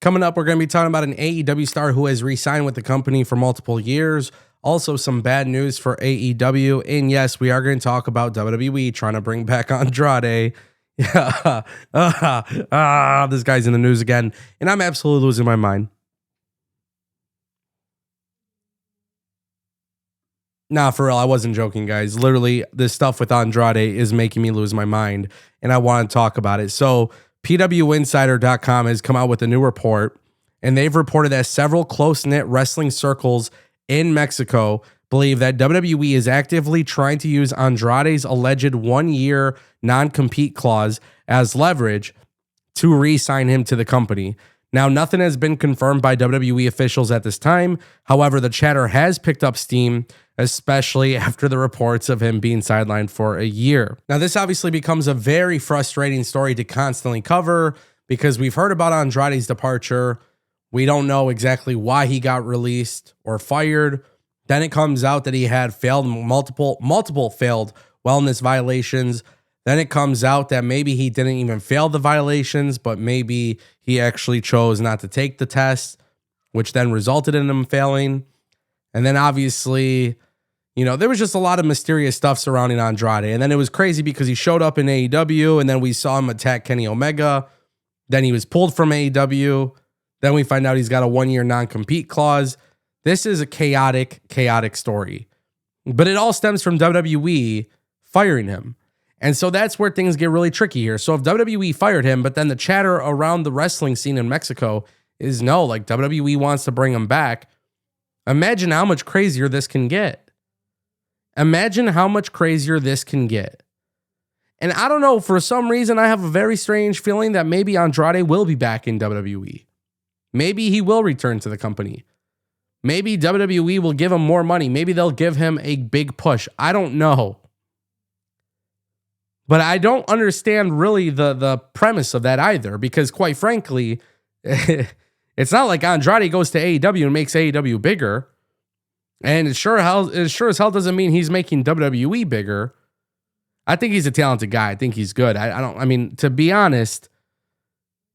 Coming up, we're going to be talking about an AEW star who has re-signed with the company for multiple years. Also, some bad news for AEW. And yes, we are going to talk about WWE trying to bring back Andrade. Yeah. This guy's in the news again. And I'm absolutely losing my mind. Nah, for real, I wasn't joking, guys. Literally, this stuff with Andrade is making me lose my mind, and I want to talk about it. So, PWInsider.com has come out with a new report, and they've reported that several close-knit wrestling circles in Mexico believe that WWE is actively trying to use Andrade's alleged one-year non-compete clause as leverage to re-sign him to the company. Now, nothing has been confirmed by WWE officials at this time. However, the chatter has picked up steam, especially after the reports of him being sidelined for a year. Now, this obviously becomes a very frustrating story to constantly cover because we've heard about Andrade's departure. We don't know exactly why he got released or fired. Then it comes out that he had failed multiple failed wellness violations. Then it comes out that maybe he didn't even fail the violations, but maybe he actually chose not to take the test, which then resulted in him failing. And then obviously, there was just a lot of mysterious stuff surrounding Andrade. And then it was crazy because he showed up in AEW and then we saw him attack Kenny Omega. Then he was pulled from AEW. Then we find out he's got a one-year non-compete clause. This is a chaotic story. But it all stems from WWE firing him. And so that's where things get really tricky here. So if WWE fired him, but then the chatter around the wrestling scene in Mexico is no, like WWE wants to bring him back. Imagine how much crazier this can get. Imagine how much crazier this can get. And I don't know, for some reason, I have a very strange feeling that maybe Andrade will be back in WWE. Maybe he will return to the company. Maybe WWE will give him more money. Maybe they'll give him a big push. I don't know. But I don't understand really the premise of that either, because quite frankly, it's not like Andrade goes to AEW and makes AEW bigger. And it sure as hell doesn't mean he's making WWE bigger. I think he's a talented guy. I think he's good. I mean, to be honest,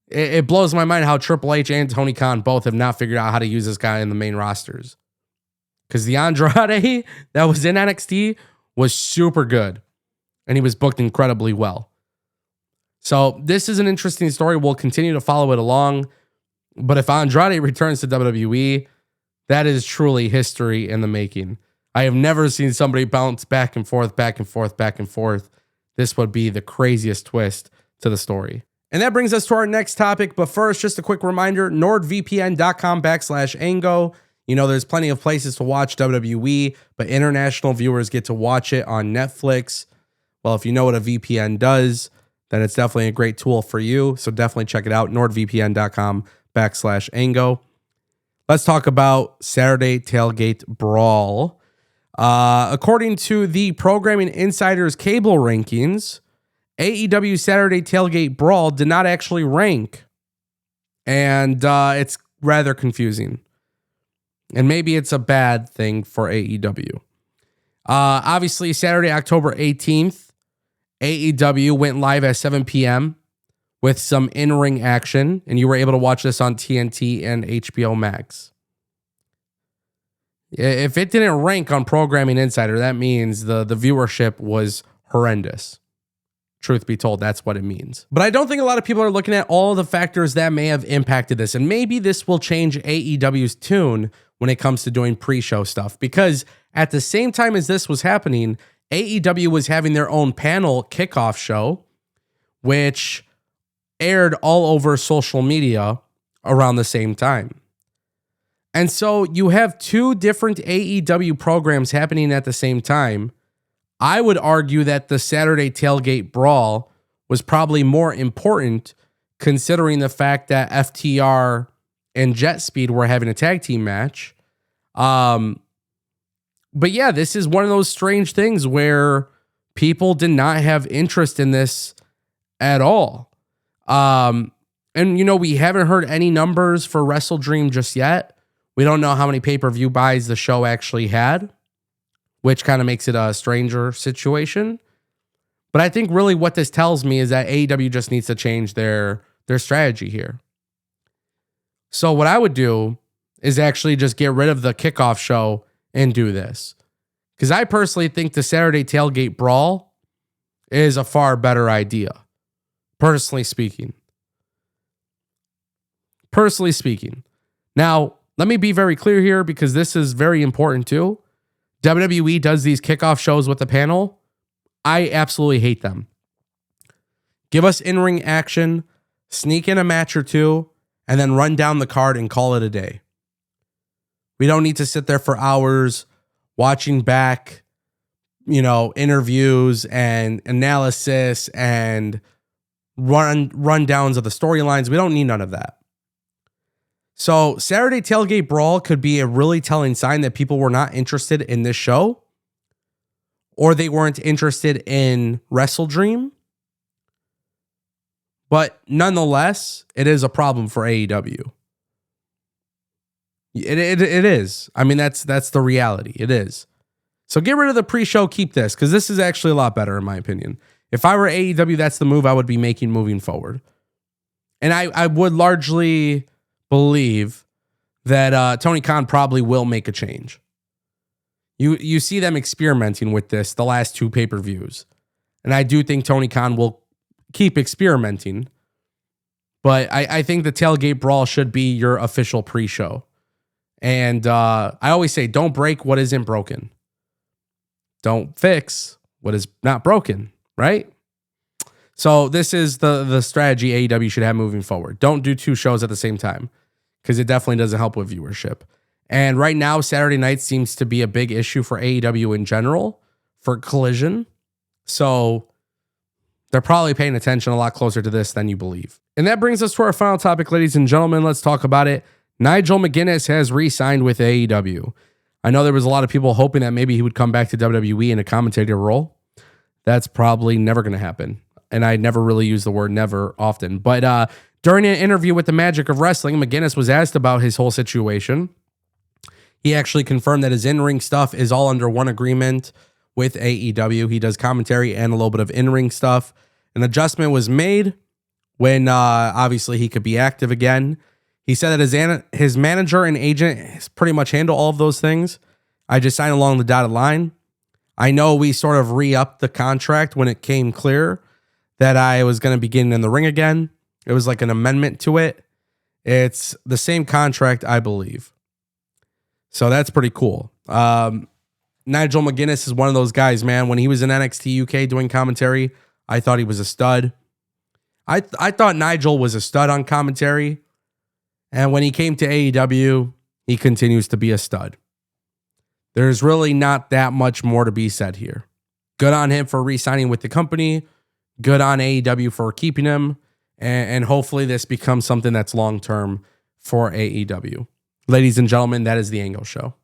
it blows my mind how Triple H and Tony Khan both have not figured out how to use this guy in the main rosters. Because the Andrade that was in NXT was super good. And he was booked incredibly well. So this is an interesting story. We'll continue to follow it along. But if Andrade returns to WWE, that is truly history in the making. I have never seen somebody bounce back and forth. This would be the craziest twist to the story. And that brings us to our next topic. But first, just a quick reminder, nordvpn.com/Ango. There's plenty of places to watch WWE, but international viewers get to watch it on Netflix. Well, if you know what a VPN does, then it's definitely a great tool for you. So definitely check it out, nordvpn.com/Ango. Let's talk about Saturday Tailgate Brawl. According to the Programming Insider's cable rankings, AEW Saturday Tailgate Brawl did not actually rank. And it's rather confusing. And maybe it's a bad thing for AEW. Obviously, Saturday, October 18th, AEW went live at 7 p.m. with some in-ring action, and you were able to watch this on TNT and HBO Max. If it didn't rank on Programming Insider, that means the viewership was horrendous. Truth be told, that's what it means. But I don't think a lot of people are looking at all the factors that may have impacted this, and maybe this will change AEW's tune when it comes to doing pre-show stuff, because at the same time as this was happening, AEW was having their own panel kickoff show, which aired all over social media around the same time. And so you have two different AEW programs happening at the same time. I would argue that the Saturday Tailgate Brawl was probably more important considering the fact that FTR and Jet Speed were having a tag team match. But yeah, this is one of those strange things where people did not have interest in this at all. And we haven't heard any numbers for Wrestle Dream just yet. We don't know how many pay-per-view buys the show actually had, which kind of makes it a stranger situation. But I think really what this tells me is that AEW just needs to change their strategy here. So what I would do is actually just get rid of the kickoff show and do this. Because I personally think the Saturday Tailgate Brawl is a far better idea. Personally speaking. Now, let me be very clear here because this is very important too. WWE does these kickoff shows with the panel. I absolutely hate them. Give us in-ring action, sneak in a match or two, and then run down the card and call it a day. We don't need to sit there for hours watching back, interviews and analysis and rundowns of the storylines. We don't need none of that. So Saturday Tailgate Brawl could be a really telling sign that people were not interested in this show, or they weren't interested in Wrestle Dream. But nonetheless, it is a problem for AEW. It is. I mean, that's the reality. It is. So get rid of the pre-show, keep this, because this is actually a lot better in my opinion. If I were AEW, that's the move I would be making moving forward. And I would largely believe that Tony Khan probably will make a change. You see them experimenting with this the last two pay-per-views. And I do think Tony Khan will keep experimenting. But I think the Tailgate Brawl should be your official pre-show. And I always say, don't break what isn't broken. Don't fix what is not broken, right? So this is the strategy AEW should have moving forward. Don't do two shows at the same time because it definitely doesn't help with viewership. And right now, Saturday night seems to be a big issue for AEW in general for Collision. So they're probably paying attention a lot closer to this than you believe. And that brings us to our final topic, ladies and gentlemen. Let's talk about it. Nigel McGuinness has re-signed with AEW. I know there was a lot of people hoping that maybe he would come back to WWE in a commentator role. That's probably never going to happen. And I never really use the word never often. But during an interview with the Magic of Wrestling, McGuinness was asked about his whole situation. He actually confirmed that his in-ring stuff is all under one agreement with AEW. He does commentary and a little bit of in-ring stuff. An adjustment was made when obviously he could be active again. He said that his manager and agent pretty much handle all of those things. I just signed along the dotted line. I know we sort of re-upped the contract when it came clear that I was going to be getting in the ring again. It was like an amendment to it. It's the same contract, I believe. So that's pretty cool. Nigel McGuinness is one of those guys, man. When he was in NXT UK doing commentary, I thought he was a stud. I thought Nigel was a stud on commentary. And when he came to AEW, he continues to be a stud. There's really not that much more to be said here. Good on him for re-signing with the company. Good on AEW for keeping him. And hopefully this becomes something that's long-term for AEW. Ladies and gentlemen, that is the Ango Show.